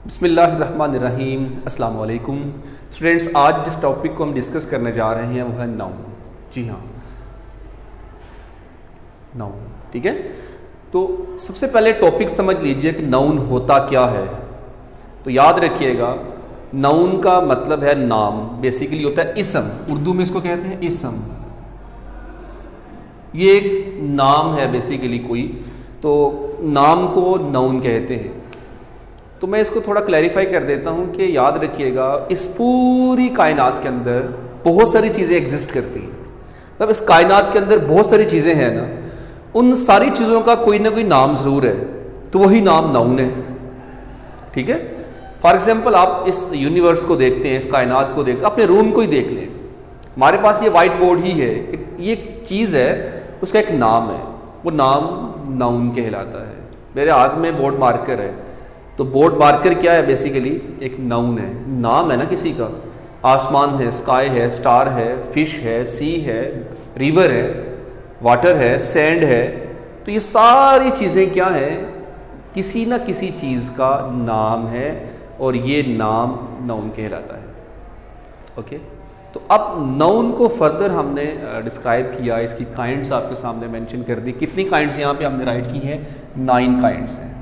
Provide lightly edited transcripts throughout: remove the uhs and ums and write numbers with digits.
बिस्मिल्लाहिर्रहमानिर्रहीम। अस्सलाम वालेकुम स्टूडेंट्स। आज जिस टॉपिक को हम डिस्कस करने जा रहे हैं वो है नाउन। जी हाँ, नाउन। ठीक है, तो सबसे पहले टॉपिक समझ लीजिए कि नाउन होता क्या है। तो याद रखिएगा, नाउन का मतलब है नाम, बेसिकली होता है इसम। उर्दू में इसको कहते हैं इसम। ये एक नाम है बेसिकली कोई, तो नाम को नाउन कहते हैं। तो मैं इसको थोड़ा क्लैरिफाई कर देता हूँ कि याद रखिएगा, इस पूरी कायनात के अंदर बहुत सारी चीज़ें एग्जिस्ट करती हैं। मतलब इस कायनात के अंदर बहुत सारी चीज़ें हैं ना, उन सारी चीज़ों का कोई ना कोई नाम ज़रूर है, तो वही नाम नाउन है। ठीक है, फॉर एग्जांपल आप इस यूनिवर्स को देखते हैं, इस कायनात को देखते हैं, अपने रूम को ही देख लें। हमारे पास ये वाइट बोर्ड ही है, ये चीज़ है, उसका एक नाम है, वो नाम नाउन कहलाता है। मेरे हाथ में बोर्ड मार्कर है, तो बोर्ड मार्कर क्या है? बेसिकली एक नाउन है, नाम है ना किसी का। आसमान है, स्काई है, स्टार है, फिश है, सी है, रिवर है, वाटर है, सैंड है। तो ये सारी चीज़ें क्या है? किसी ना किसी चीज़ का नाम है, और ये नाम नाउन कहलाता है। ओके, तो अब नाउन को फर्दर हमने डिस्क्राइब किया, इसकी काइंड्स आपके सामने मेंशन कर दी। कितनी काइंड्स यहाँ पे हमने राइट की हैं? 9 काइंड्स हैं।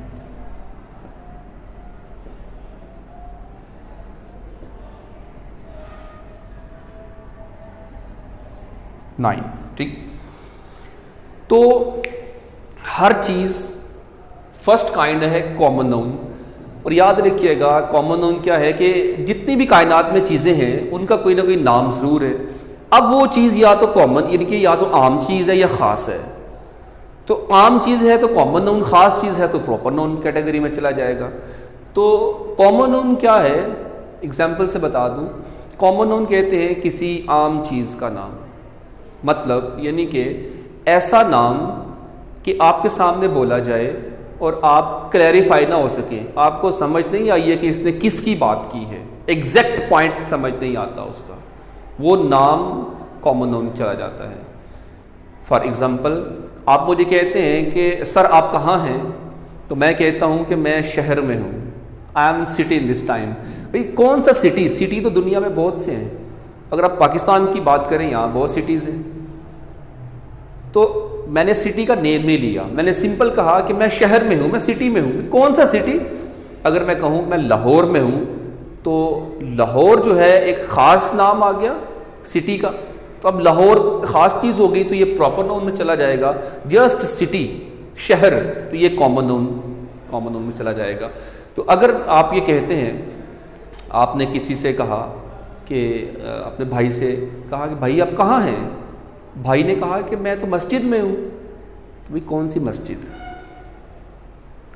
9। ठीक, तो हर चीज़ फर्स्ट काइंड है कॉमन नाउन। और याद रखिएगा, कॉमन नाउन क्या है कि जितनी भी कायनात में चीज़ें हैं उनका कोई ना कोई नाम ज़रूर है। अब वो चीज़ या तो कॉमन, यानी कि या तो आम चीज़ है या ख़ास है। तो आम चीज़ है तो कॉमन नाउन, ख़ास चीज़ है तो प्रॉपर नाउन कैटेगरी में चला जाएगा। तो कॉमन नाउन क्या है? एग्जाम्पल से बता दूँ, कॉमन नाउन कहते हैं किसी आम चीज़ का नाम। मतलब यानी कि ऐसा नाम कि आपके सामने बोला जाए और आप क्लैरिफाई ना हो सके, आपको समझ नहीं आई है कि इसने किसकी बात की है, एग्जैक्ट पॉइंट समझ नहीं आता उसका, वो नाम कॉमन नाउन चला जाता है। फॉर एग्जांपल, आप मुझे कहते हैं कि सर आप कहाँ हैं, तो मैं कहता हूँ कि मैं शहर में हूँ, I am city in this time. भाई कौन सा सिटी? सिटी तो दुनिया में बहुत से हैं। अगर आप पाकिस्तान की बात करें, यहाँ बहुत सिटीज़ हैं। तो मैंने सिटी का नेम नहीं लिया, मैंने सिंपल कहा कि मैं शहर में हूँ, मैं सिटी में हूँ। कौन सा सिटी? अगर मैं कहूँ मैं लाहौर में हूँ, तो लाहौर जो है एक ख़ास नाम आ गया सिटी का। तो अब लाहौर ख़ास चीज़ हो गई, तो ये प्रॉपर नाउन में चला जाएगा। जस्ट सिटी, शहर, तो ये कॉमन नाउन में चला जाएगा। तो अगर आप ये कहते हैं, आपने किसी से कहा कि अपने भाई से कहा कि भाई आप कहाँ हैं? भाई ने कहा कि मैं तो मस्जिद में हूँ। तो भाई कौन सी मस्जिद?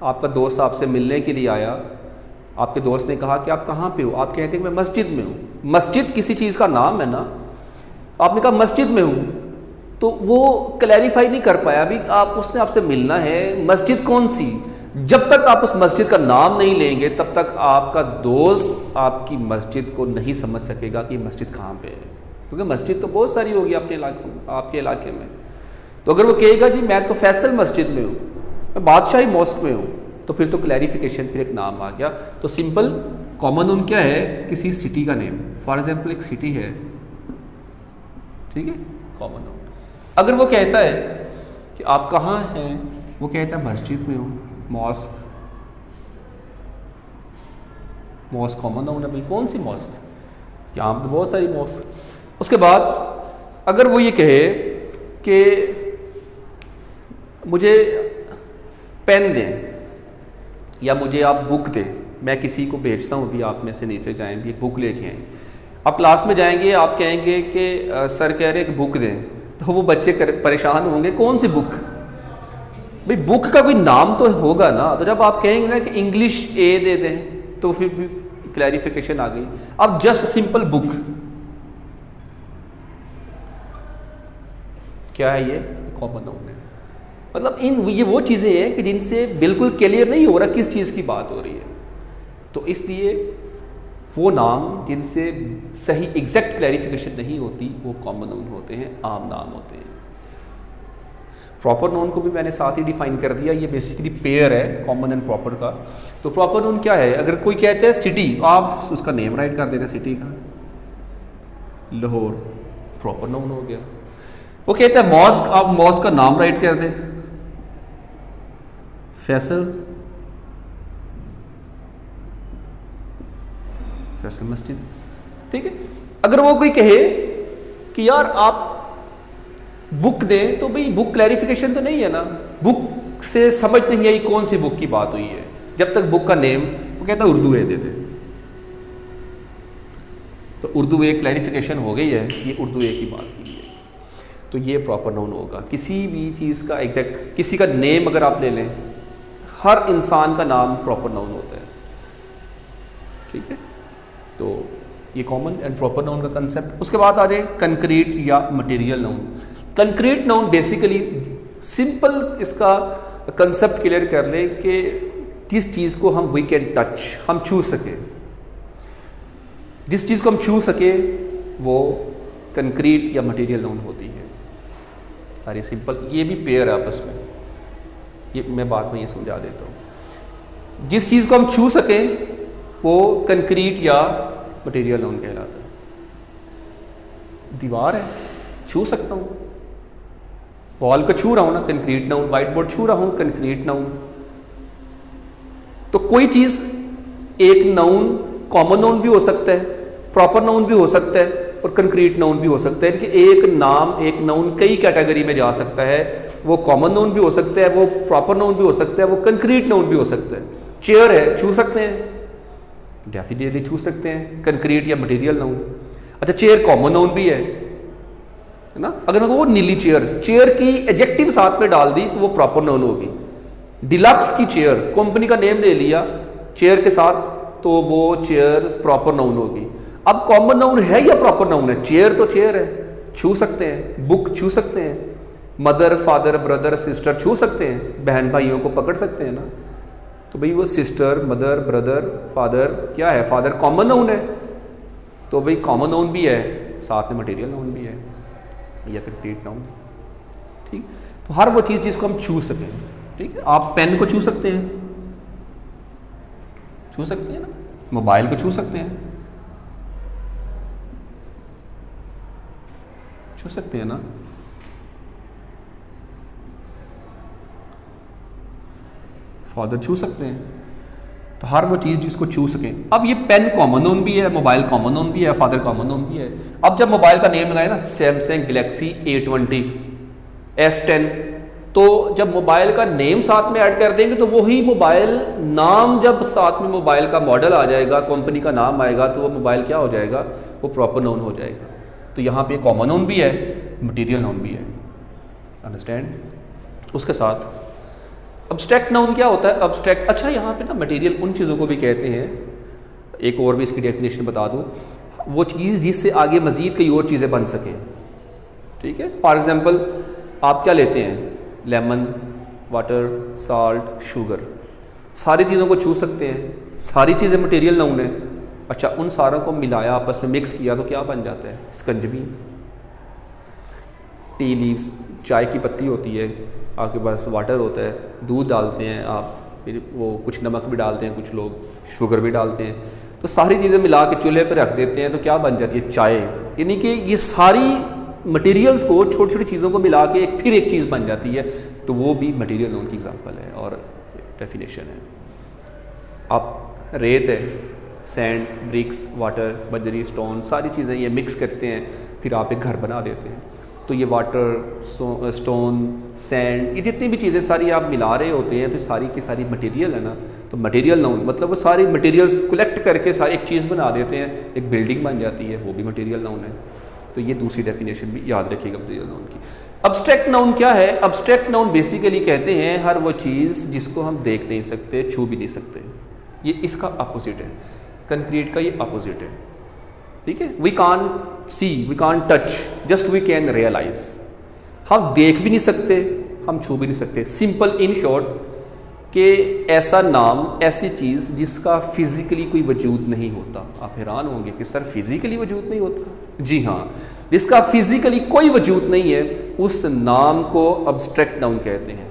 आपका दोस्त आपसे मिलने के लिए आया, आपके दोस्त ने कहा कि आप कहाँ पे हो? आप कहते हैं मैं मस्जिद में हूँ। मस्जिद किसी चीज़ का नाम है ना। आपने कहा मस्जिद में हूँ, तो वो क्लैरिफाई नहीं कर पाया। अभी उसने आपसे मिलना है, मस्जिद कौन सी? जब तक आप उस मस्जिद का नाम नहीं लेंगे, तब तक आपका दोस्त आपकी मस्जिद को नहीं समझ सकेगा कि मस्जिद कहाँ पे है, क्योंकि मस्जिद तो बहुत सारी होगी अपने इलाके में, आपके इलाके में। तो अगर वो कहेगा जी मैं तो फैसल मस्जिद में हूँ, मैं बादशाही मॉस्क में हूँ, तो फिर तो क्लैरिफिकेशन, फिर एक नाम आ गया। तो सिंपल कॉमन नाउन क्या है? किसी सिटी का नेम। फॉर एग्जाम्पल एक सिटी है, ठीक है, कॉमन नाउन। अगर वो कहता है कि आप कहाँ हैं, वो कहता है मस्जिद में हूँ, मॉस्क कॉमन नाउन है। भाई कौन सी मॉस्क? यहाँ पर बहुत सारी मॉस्क। उसके बाद अगर वो ये कहे कि मुझे पेन दें या मुझे आप बुक दें, मैं किसी को भेजता हूँ, अभी आप में से नीचे जाएं, भी एक बुक लेके आएँ। आप क्लास में जाएंगे, आप कहेंगे कि सर कह रहे हैं कि बुक दें, तो वो बच्चे परेशान होंगे, कौन सी बुक? भाई बुक का कोई नाम तो होगा ना। तो जब आप कहेंगे ना कि इंग्लिश ए दे दें, तो फिर भी क्लैरिफिकेशन आ गई। अब जस्ट सिंपल बुक क्या है? ये कॉमन नाउन है। मतलब ये वो चीज़ें हैं कि जिनसे बिल्कुल क्लियर नहीं हो रहा किस चीज़ की बात हो रही है। तो इसलिए वो नाम जिनसे सही एग्जैक्ट क्लैरिफिकेशन नहीं होती, वो कॉमन नाउन होते हैं, आम नाम होते हैं। प्रॉपर नाउन को भी मैंने साथ ही डिफाइन कर दिया, ये बेसिकली पेयर है कॉमन एंड प्रॉपर का। तो प्रॉपर नाउन क्या है, अगर कोई कहते हैं सिटी, आप उसका नेम राइट कर देते हैं सिटी का, लाहौर, प्रॉपर नाउन हो गया। वो कहते हैं मॉस्क, आप मॉस्क का नाम राइट कर दें, फैसल, फैसल मस्जिद, ठीक है। अगर वो कोई कहे कि यार आप बुक दें, तो भाई बुक क्लैरिफिकेशन तो नहीं है ना, बुक से समझ नहीं आई कौन सी बुक की बात हुई है, जब तक बुक का नेम, वो कहता है उर्दू ए दे दे, तो उर्दू ए क्लैरिफिकेशन हो गई है, ये उर्दू ए की बात की है, तो ये प्रॉपर नाउन होगा। किसी भी चीज़ का एग्जैक्ट, किसी का नेम अगर आप ले लें, हर इंसान का नाम प्रॉपर नाउन होता है, ठीक है। तो ये कॉमन एंड प्रॉपर नाउन का कंसेप्ट। उसके बाद आ जाए कंक्रीट या material noun. Concrete noun basically simple इसका कंसेप्ट क्लियर कर ले कि किस चीज़ को हम वी कैन टच, हम छू सके, जिस चीज़ को हम छू सके वो कंक्रीट या मटेरियल नाउन होती है। अरे सिंपल, ये भी पेयर है आपस में, ये मैं बाद में ये समझा देता हूँ। जिस चीज़ को हम छू सके वो कंक्रीट या मटेरियल नाउन कहलाता है। दीवार है, छू सकता हूँ, वॉल को छू रहा हूँ ना, कंक्रीट नाउन, व्हाइट बोर्ड छू रहा हूँ, कंक्रीट नाउन। तो कोई चीज़ एक नाउन कॉमन नाउन भी हो सकता है, प्रॉपर नाउन भी हो सकता है और कंक्रीट नाउन भी हो सकता है। इनके एक नाम, एक नाउन कई कैटेगरी में जा सकता है, वो कॉमन नाउन भी हो सकता है, वो प्रॉपर नाउन भी हो सकता है, वो कंक्रीट नाउन भी हो सकता है। चेयर है, छू सकते हैं, डेफिनेटली छू सकते हैं, कंक्रीट या मटेरियल नाउन। अच्छा, चेयर कॉमन नाउन भी है ना, अगर मैं वो नीली चेयर, चेयर की एडजेक्टिव साथ में डाल दी तो वो प्रॉपर नाउन होगी। डिलक्स की चेयर, कंपनी का नेम ले लिया चेयर के साथ, तो वो चेयर प्रॉपर नाउन होगी। अब कॉमन नाउन है या प्रॉपर नाउन है? चेयर तो चेयर है, छू सकते हैं, बुक छू सकते हैं, मदर, फादर, ब्रदर, सिस्टर छू सकते हैं, बहन भाइयों को पकड़ सकते हैं ना। तो भाई वो सिस्टर, मदर, ब्रदर, फादर क्या है? फादर कॉमन नाउन है, तो भाई कॉमन नाउन भी है, साथ में मटेरियल नाउन भी है या कंक्रीट नाउन, ठीक। तो हर वो चीज़ जिसको हम छू सकें, ठीक है। आप पेन को छू सकते हैं, छू सकते हैं ना, मोबाइल को छू सकते हैं, छू सकते हैं ना, फादर छू सकते हैं। तो हर वो चीज़ जिसको छू सकें। अब ये पेन कॉमन नाउन भी है, मोबाइल कॉमन नाउन भी है, फादर कॉमन नाउन भी है। अब जब मोबाइल का नेम लगाए ना, सैमसंग गैलेक्सी A20, S10, तो जब मोबाइल का नेम साथ में ऐड कर देंगे तो वही मोबाइल नाम, जब साथ में मोबाइल का मॉडल आ जाएगा, कंपनी का नाम आएगा, तो वो मोबाइल क्या हो जाएगा? वो प्रॉपर नाउन हो जाएगा। तो यहाँ पे कॉमन नाउन भी है, मटेरियल नाउन भी है, अंडरस्टैंड। उसके साथ अब्स्ट्रैक्ट नाउन क्या होता है? अब्स्ट्रैक्ट, अच्छा यहाँ पे ना मटेरियल उन चीज़ों को भी कहते हैं, एक और भी इसकी डेफिनेशन बता दूँ, वो चीज़ जिससे आगे मज़ीद कई और चीज़ें बन सकें, ठीक है। फॉर एग्ज़ाम्पल आप क्या लेते हैं? लेमन, वाटर, साल्ट, शुगर, सारी चीज़ों को छू सकते हैं, सारी चीज़ें मटेरियल नाउन है। अच्छा, उन सारों को मिलाया, आपस में मिक्स किया तो क्या बन जाता है? स्कंजबी। टी लीव्स, चाय की पत्ती होती है, आपके पास वाटर होता है, दूध डालते हैं आप, फिर वो कुछ नमक भी डालते हैं, कुछ लोग शुगर भी डालते हैं, तो सारी चीज़ें मिला के चूल्हे पर रख देते हैं, तो क्या बन जाती है? चाय। यानी कि ये सारी मटेरियल्स को, छोटी छोटी चीज़ों को मिला के फिर एक चीज़ बन जाती है, तो वो भी मटेरियल नाउन की एग्जांपल है और डेफिनेशन है। आप रेत है, सैंड, ब्रिक्स, वाटर, बजरी, स्टोन, सारी चीज़ें ये मिक्स करते हैं, फिर आप एक घर बना देते हैं। तो ये वाटर, स्टोन, सैंड, ये जितनी भी चीज़ें सारी आप मिला रहे होते हैं, तो सारी की सारी मटेरियल है ना। तो मटेरियल नाउन मतलब वो सारी मटेरियल्स कलेक्ट करके सारी एक चीज़ बना देते हैं, एक बिल्डिंग बन जाती है, वो भी मटेरियल नाउन है। तो ये दूसरी डेफिनेशन भी याद रखिएगा मटेरियल नाउन की। अब्स्ट्रैक्ट नाउन क्या है? अब्स्ट्रैक्ट नाउन बेसिकली कहते हैं हर वो चीज़ जिसको हम देख नहीं सकते, छू भी नहीं सकते। ये इसका अपोजिट है, कंक्रीट का ये अपोजिट है, ठीक है। We can see, we can touch, just we can realise. हम देख भी नहीं सकते, हम छू भी नहीं सकते। सिंपल इन शॉर्ट, कि ऐसा नाम, ऐसी चीज़ जिसका फिज़िकली कोई वजूद नहीं होता। आप हैरान होंगे कि सर फिज़िकली वजूद नहीं होता? जी हाँ, जिसका फिज़िकली कोई वजूद नहीं है उस नाम को अब्स्ट्रैक्ट नाउन कहते हैं।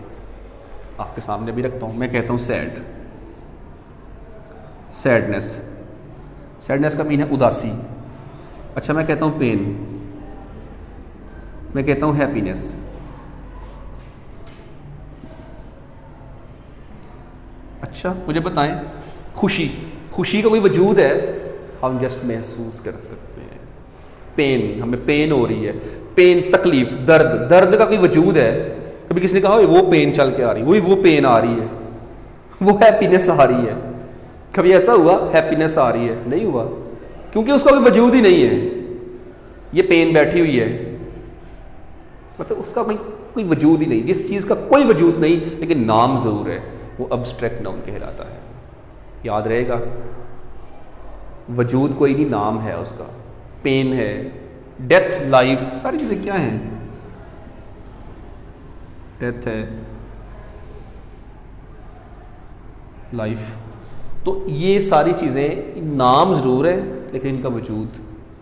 आपके सामने भी रखता हूँ, मैं कहता हूँ सैड, सैडनेस, सैडनेस का मीन है उदासी। अच्छा, मैं कहता हूँ पेन, मैं कहता हूँ हैप्पीनेस। अच्छा, मुझे बताएं, खुशी, खुशी का कोई वजूद है? हम जस्ट महसूस कर सकते हैं। पेन, हमें पेन हो रही है, पेन तकलीफ, दर्द, दर्द का कोई वजूद है? कभी किसी ने कहा वो पेन चल के आ रही, वही वो पेन आ रही है, वो हैप्पीनेस आ रही है? कभी ऐसा हुआ हैप्पीनेस आ रही है? नहीं हुआ, क्योंकि उसका कोई वजूद ही नहीं है। ये पेन बैठी हुई है, मतलब उसका कोई वजूद ही नहीं। जिस चीज़ का कोई वजूद नहीं लेकिन नाम ज़रूर है, वो अब्स्ट्रैक्ट नाउन कहलाता है। याद रहेगा, वजूद कोई नहीं, नाम है उसका। पेन है, डेथ, लाइफ, सारी चीज़ें क्या हैं? डेथ है, लाइफ, तो ये सारी चीज़ें नाम ज़रूर है लेकिन इनका वजूद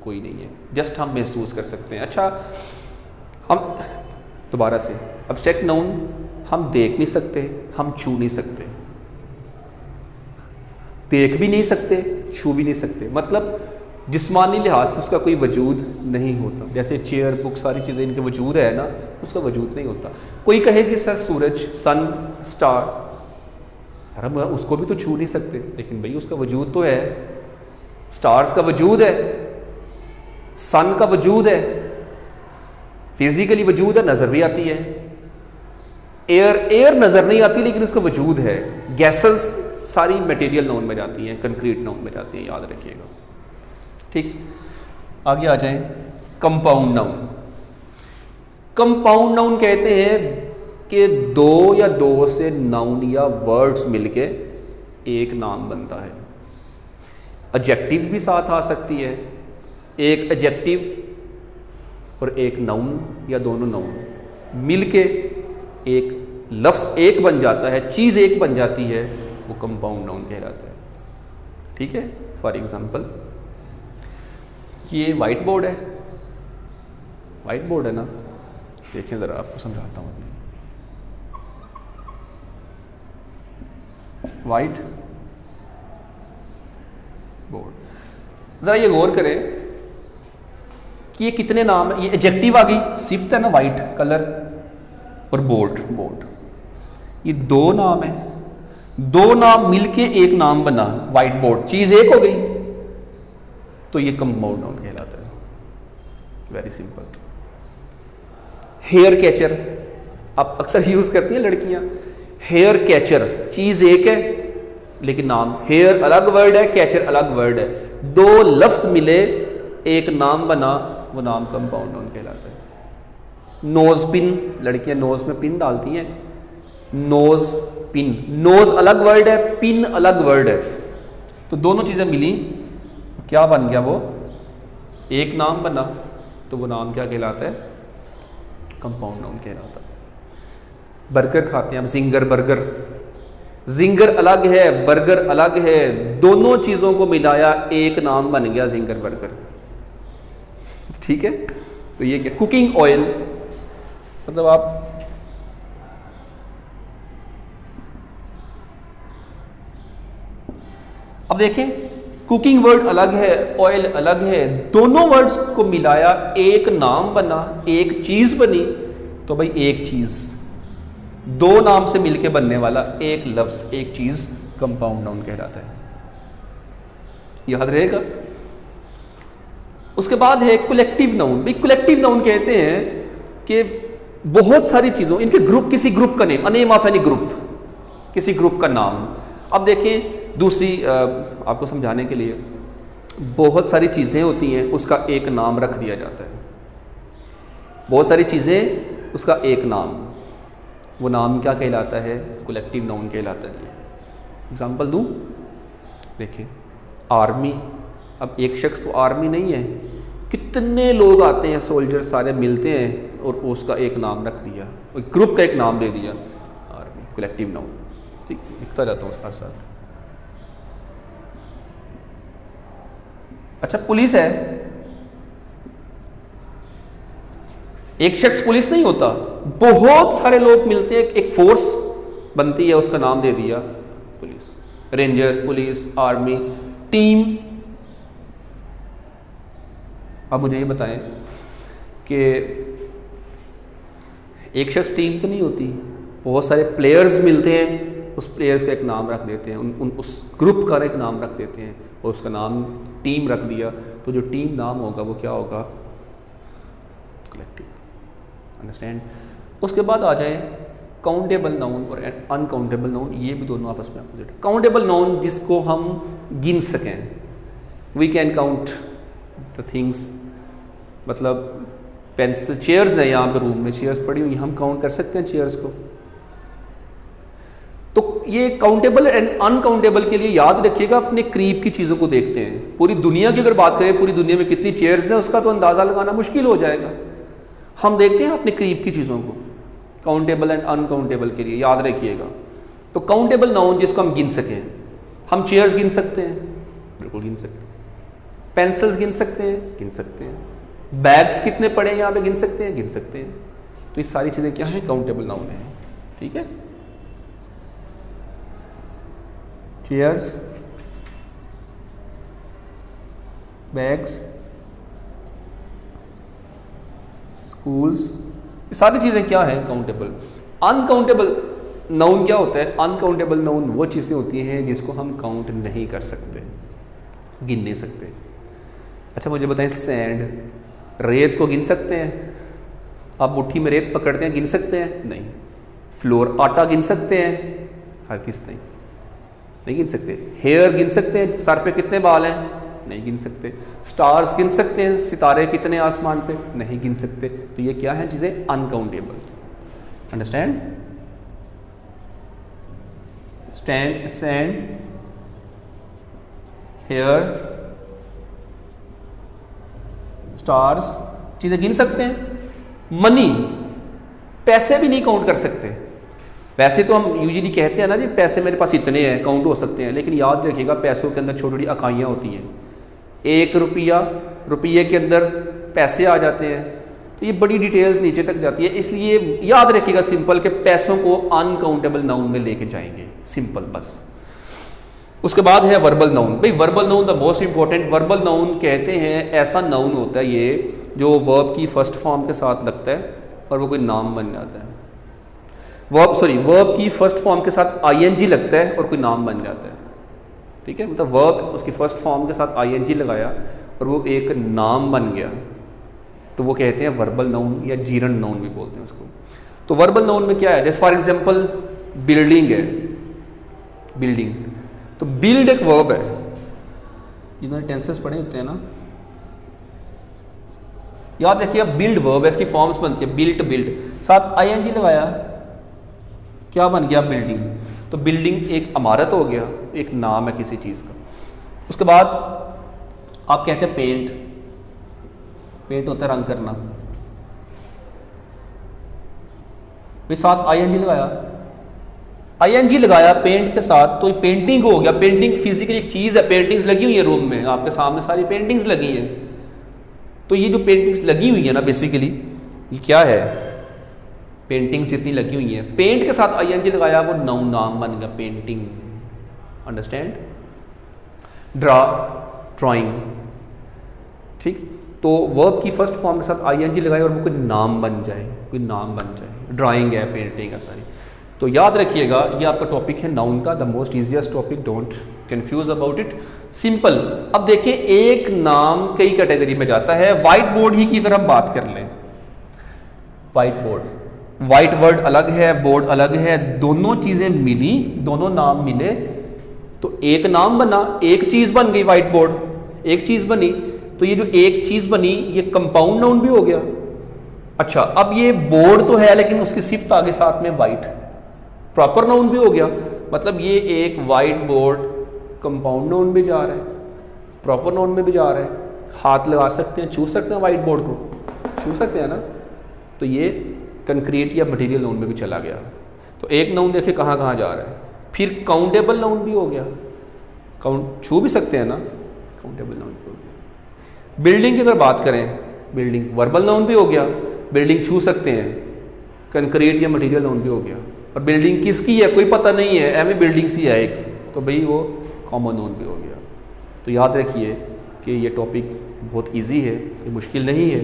कोई नहीं है, जस्ट हम महसूस कर सकते हैं। अच्छा, हम दोबारा से, अब्स्ट्रैक्ट नाउन हम देख नहीं सकते, हम छू नहीं सकते, देख भी नहीं सकते, छू भी नहीं सकते, मतलब जिस्मानी लिहाज से उसका कोई वजूद नहीं होता। जैसे चेयर, बुक, सारी चीज़ें इनके वजूद है ना, उसका वजूद नहीं होता। कोई कहे कि सर सूरज, सन, स्टार, हम उसको भी तो छू नहीं सकते, लेकिन भाई उसका वजूद तो है। स्टार्स का वजूद है, सन का वजूद है, फिजिकली वजूद है, नज़र भी आती है। एयर नज़र नहीं आती लेकिन उसका वजूद है। गैसेस सारी मटेरियल नाउन में जाती हैं, कंक्रीट नाउन में जाती हैं, याद रखिएगा। ठीक, आगे आ जाएं। कंपाउंड नाउन, कंपाउंड नाउन कहते हैं कि दो या दो से नाउन या वर्ड्स मिलके एक नाम बनता है। एडजेक्टिव भी साथ आ सकती है, एक एडजेक्टिव और एक नाउन या दोनों नाउन मिलके एक लफ्ज़ एक बन जाता है, चीज़ एक बन जाती है, वो कंपाउंड नाउन कहलाता है। ठीक है, फॉर एग्जांपल ये वाइट बोर्ड है, वाइट बोर्ड है ना, देखें ज़रा, आपको समझाता हूँ। वाइट बोर्ड, ज़रा ये गौर करें कि ये कितने नाम, ये एडजेक्टिव आ गई, सिफ्त है ना, वाइट कलर, और बोर्ड, ये दो नाम है, दो नाम मिलके एक नाम बना, वाइट बोर्ड, चीज़ एक हो गई, तो ये कंपाउंड नाउन कहलाता है। Very simple. हेयर कैचर, आप अक्सर यूज़ करती हैं लड़कियां, हेयर कैचर, चीज़ एक है लेकिन नाम, हेयर अलग वर्ड है, कैचर अलग वर्ड है, दो लफ्ज़ मिले एक नाम बना, वो नाम कंपाउंड नाउन कहलाता है। नोज पिन, लड़कियां नोज में पिन डालती हैं, नोज पिन, नोज अलग वर्ड है, पिन अलग वर्ड है, तो दोनों चीज़ें मिली, क्या बन गया, वो एक नाम बना, तो वो नाम क्या कहलाता है? कंपाउंड नाउन कहलाता है। बर्गर खाते हैं हम, जिंगर बर्गर, जिंगर अलग है, बर्गर अलग है, दोनों चीज़ों को मिलाया एक नाम बन गया जिंगर बर्गर। ठीक है, तो ये क्या? कुकिंग ऑयल, मतलब आप अब देखें, कुकिंग वर्ड अलग है, ऑयल अलग है, दोनों वर्ड्स को मिलाया एक नाम बना, एक चीज बनी, तो भाई एक चीज, दो नाम से मिलके बनने वाला एक लफ्ज, एक चीज कंपाउंड नाउन कहलाता है। याद रहेगा। उसके बाद है कलेक्टिव नाउन। भाई कलेक्टिव नाउन कहते हैं कि बहुत सारी चीजों, इनके ग्रुप, किसी ग्रुप का name, name of any group, किसी ग्रुप का नाम। अब देखिए, दूसरी आपको समझाने के लिए, बहुत सारी चीज़ें होती हैं, उसका एक नाम रख दिया जाता है, बहुत सारी चीज़ें, उसका एक नाम, वो नाम क्या कहलाता है? कलेक्टिव नाउन कहलाता है। एग्जांपल दूं, देखिए आर्मी, अब एक शख्स तो आर्मी नहीं है, कितने लोग आते हैं, सोल्जर सारे मिलते हैं और उसका एक नाम रख दिया, ग्रुप का एक नाम दे दिया, आर्मी, कलेक्टिव नाउन। ठीक, लिखता जाता हूँ साथ साथ। अच्छा, पुलिस है, एक शख्स पुलिस नहीं होता, बहुत सारे लोग मिलते हैं, एक फोर्स बनती है, उसका नाम दे दिया police. Ranger, police, army, team. अब मुझे ये बताएं कि एक शख्स टीम तो नहीं होती, बहुत सारे प्लेयर्स मिलते हैं, उस प्लेयर्स का एक नाम रख देते हैं, उस ग्रुप का एक नाम रख देते हैं और उसका नाम टीम रख दिया, तो जो टीम नाम होगा वो क्या होगा? कलेक्टिव। अंडरस्टैंड? उसके बाद आ जाए काउंटेबल नाउन और अनकाउंटेबल नाउन, ये भी दोनों आपस में अपोजिट है। काउंटेबल नाउन जिसको हम गिन सकें, we can count the things, मतलब पेंसिल, चेयर्स है यहाँ पे रूम में, चेयर्स पड़ी हुई, हम काउंट कर सकते हैं चेयर्स को। तो ये काउंटेबल एंड अनकाउंटेबल के लिए याद रखिएगा, अपने करीब की चीज़ों को देखते हैं। पूरी दुनिया की अगर बात करें, पूरी दुनिया में कितनी चेयर्स हैं उसका तो अंदाज़ा लगाना मुश्किल हो जाएगा। हम देखते हैं अपने करीब की चीज़ों को, काउंटेबल एंड अनकाउंटेबल के लिए याद रखिएगा। तो काउंटेबल नाउन जिसको हम गिन सकें, हम चेयर्स गिन सकते हैं, बिल्कुल गिन सकते हैं। पेंसिल्स गिन सकते हैं, गिन सकते हैं। बैग्स कितने पड़े हैं यहाँ पे, गिन सकते हैं, गिन सकते हैं। तो ये सारी चीज़ें क्या हैं? काउंटेबल नाउन है। ठीक है, चेयर्स, बैग्स, स्कूल्स, ये सारी चीज़ें क्या हैं? काउंटेबल। अनकाउंटेबल नाउन क्या होता है? अनकाउंटेबल नाउन वो चीज़ें होती हैं जिसको हम काउंट नहीं कर सकते, गिन नहीं सकते। अच्छा मुझे बताएं, सैंड, रेत को गिन सकते हैं? आप मुट्ठी में रेत पकड़ते हैं, गिन सकते हैं? नहीं। फ्लोर, आटा गिन सकते हैं? हर किस नहीं गिन सकते। हेयर गिन सकते हैं? सर पे कितने बाल हैं? नहीं गिन सकते। स्टार्स गिन सकते हैं? सितारे कितने आसमान पे? नहीं गिन सकते। तो ये क्या है चीज़ें? Uncountable. Understand? Stand, sand, hair, stars, चीज़ें गिन सकते हैं। मनी, पैसे भी नहीं काउंट कर सकते। वैसे तो हम यूजुअली कहते हैं ना जी पैसे मेरे पास इतने हैं, काउंट हो सकते हैं, लेकिन याद रखिएगा पैसों के अंदर छोटी छोटी इकाइयाँ होती हैं। 1 रुपया, रुपये के अंदर पैसे आ जाते हैं, तो ये बड़ी डिटेल्स नीचे तक जाती है। इसलिए याद रखिएगा सिंपल के पैसों को अनकाउंटेबल नाउन में लेके जाएंगे, सिंपल बस। उसके बाद है वर्बल नाउन। भाई verbal noun the most important. Verbal noun कहते हैं ऐसा नाउन होता है ये जो वर्ब की फर्स्ट फॉर्म के साथ लगता है और वो कोई नाम बन जाता है। वर्ब की फर्स्ट फॉर्म के साथ आईएनजी लगता है और कोई नाम बन जाता है। ठीक है, मतलब वर्ब उसकी फर्स्ट फॉर्म के साथ आईएनजी लगाया और वो एक नाम बन गया, तो वो कहते हैं वर्बल नाउन या जीरंड नाउन भी बोलते हैं उसको। तो वर्बल नाउन में क्या है? जैसे फॉर एग्जांपल बिल्डिंग है, बिल्डिंग, तो बिल्ड एक वर्ब है, जिन्होंने टेंसेस पढ़े होते हैं ना, याद रखिए बिल्ड वर्ब है, इसकी फॉर्म्स बनती है बिल्ट, बिल्ट, साथ आईएनजी लगाया, क्या बन गया? बिल्डिंग। तो बिल्डिंग एक इमारत हो गया, एक नाम है किसी चीज़ का। उसके बाद आप कहते हैं पेंट, पेंट होता है रंग करना, फिर साथ आईएनजी लगाया, आईएनजी लगाया पेंट के साथ, तो पेंटिंग हो गया। पेंटिंग फिजिकली एक चीज़ है, पेंटिंग्स लगी हुई है रूम में, आपके सामने सारी पेंटिंग्स लगी हैं। तो ये जो पेंटिंग्स लगी हुई है ना, बेसिकली ये क्या है? पेंटिंग्स जितनी लगी हुई हैं, पेंट के साथ आईएनजी लगाया, वो नाउन, नाम बन गया पेंटिंग। अंडरस्टैंड? Draw, drawing. ठीक, तो वर्ब की फर्स्ट फॉर्म के साथ आईएनजी लगाए और वो कोई नाम बन जाए, कोई नाम बन जाए। ड्राइंग है, पेंटिंग है सारी। तो याद रखिएगा ये आपका टॉपिक है नाउन का, the most easiest topic, don't confuse about it, simple. अब देखिए एक नाम कई कैटेगरी में जाता है। व्हाइट बोर्ड ही की अगर हम बात कर लें, व्हाइट बोर्ड, व्हाइट वर्ड अलग है, बोर्ड अलग है, दोनों चीज़ें मिली, दोनों नाम मिले तो एक नाम बना, एक चीज़ बन गई व्हाइट बोर्ड, एक चीज़ बनी। तो ये जो एक चीज़ बनी ये कंपाउंड नाउन भी हो गया। अच्छा, अब ये बोर्ड तो है लेकिन उसकी सिफ्त आगे साथ में व्हाइट, प्रॉपर नाउन भी हो गया। मतलब ये एक व्हाइट बोर्ड कंपाउंड नाउन भी जा रहा है, प्रॉपर नाउन में भी जा रहा है। हाथ लगा सकते हैं, छू सकते हैं व्हाइट बोर्ड को, छू सकते हैं ना, तो ये कंक्रीट या मटेरियल नाउन में भी चला गया। तो एक नाउन देखिए कहाँ कहाँ जा रहा है, फिर काउंटेबल नाउन भी हो गया, काउंट छू भी सकते हैं ना, काउंटेबल नाउन भी हो गया। बिल्डिंग की अगर बात करें, बिल्डिंग वर्बल नाउन भी हो गया, बिल्डिंग छू सकते हैं, कंक्रीट या मटेरियल नाउन भी हो गया। और बिल्डिंग किसकी है कोई पता नहीं है, एम बिल्डिंग सी है एक, तो भाई वो कॉमन नाउन भी हो गया। तो याद रखिए कि ये टॉपिक बहुत इजी है, ये मुश्किल नहीं है।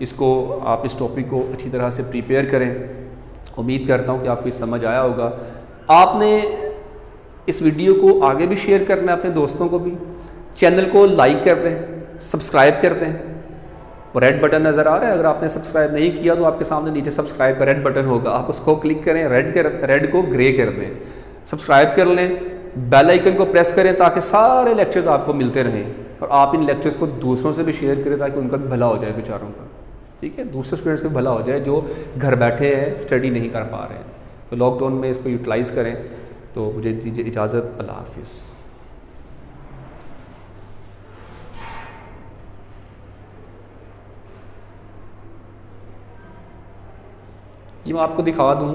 इसको आप इस टॉपिक को अच्छी तरह से प्रिपेयर करें। उम्मीद करता हूँ कि आपको समझ आया होगा। आपने इस वीडियो को आगे भी शेयर करना है अपने दोस्तों को भी। चैनल को लाइक कर दें, सब्सक्राइब कर दें। वो रेड बटन नज़र आ रहा है, अगर आपने सब्सक्राइब नहीं किया तो आपके सामने नीचे सब्सक्राइब का रेड बटन होगा, आप उसको क्लिक करें, रेड को ग्रे कर दें, सब्सक्राइब कर लें। बेल आइकन को प्रेस करें ताकि सारे लेक्चर्स आपको मिलते रहें, और आप इन लेक्चर्स को दूसरों से भी शेयर करें ताकि उनका भी भला हो जाए बेचारों का। ठीक है, दूसरे स्टूडेंट्स का भी भला हो जाए जो घर बैठे हैं, स्टडी नहीं कर पा रहे हैं। तो लॉकडाउन में इसको यूटिलाइज़ करें। तो मुझे दीजिए इजाज़त, अल्लाह हाफिज़। ये मैं आपको दिखा दूँ,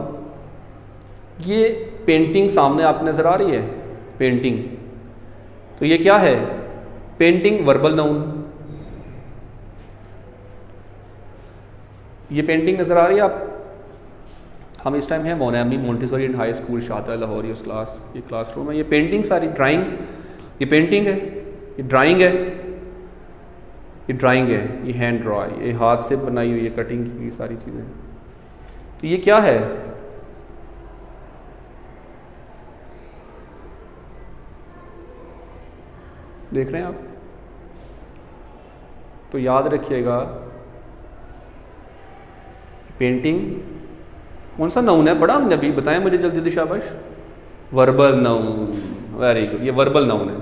ये पेंटिंग सामने आपको नज़र आ रही है, पेंटिंग। तो ये क्या है? Painting verbal noun. ये पेंटिंग नज़र आ रही है आप? हम इस टाइम हैं Monami Montessori and high school शाहता लाहौर, उस क्लास, ये क्लासरूम है। ये पेंटिंग सारी ड्राइंग, ये पेंटिंग है, ये ड्राइंग है, ये ड्राइंग है, ये हैंड ड्रॉ है, ये हाथ से बनाई हुई, ये कटिंग की सारी चीज़ें। तो ये क्या है? देख रहे हैं आप? तो याद रखिएगा, पेंटिंग कौन सा नाउन है? पढ़ा हमने अभी, बताएं मुझे जल्दी जल्दी, शाबाश। वर्बल नाउन, वेरी गुड, ये वर्बल नाउन है।